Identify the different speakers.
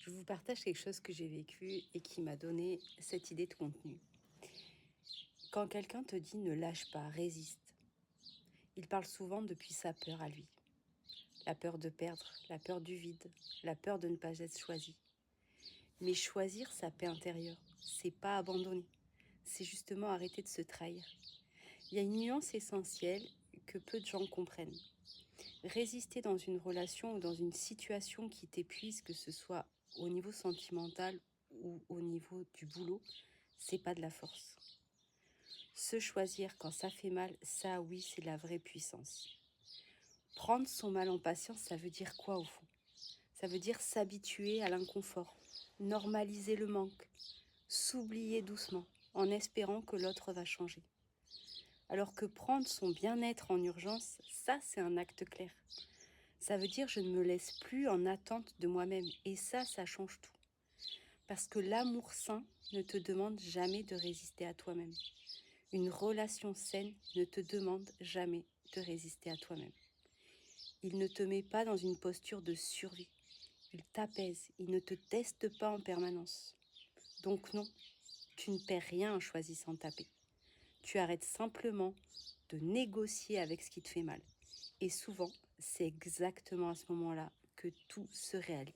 Speaker 1: Je vous partage quelque chose que j'ai vécu et qui m'a donné cette idée de contenu. Quand quelqu'un te dit ne lâche pas, résiste, il parle souvent depuis sa peur à lui. La peur de perdre, la peur du vide, la peur de ne pas être choisi. Mais choisir sa paix intérieure, c'est pas abandonner, c'est justement arrêter de se trahir. Il y a une nuance essentielle que peu de gens comprennent. Résister dans une relation ou dans une situation qui t'épuise, que ce soit au niveau sentimental ou au niveau du boulot, c'est pas de la force. Se choisir quand ça fait mal, ça oui, c'est la vraie puissance. Prendre son mal en patience, ça veut dire quoi au fond? Ça veut dire s'habituer à l'inconfort, normaliser le manque, s'oublier doucement en espérant que l'autre va changer. Alors que prendre son bien-être en urgence, ça c'est un acte clair. Ça veut dire je ne me laisse plus en attente de moi-même. Et ça change tout. Parce que l'amour sain ne te demande jamais de résister à toi-même. Une relation saine ne te demande jamais de résister à toi-même. Il ne te met pas dans une posture de survie. Il t'apaise, il ne te teste pas en permanence. Donc non, tu ne perds rien en choisissant ta paix. Tu arrêtes simplement de négocier avec ce qui te fait mal. Et souvent, c'est exactement à ce moment-là que tout se réalise.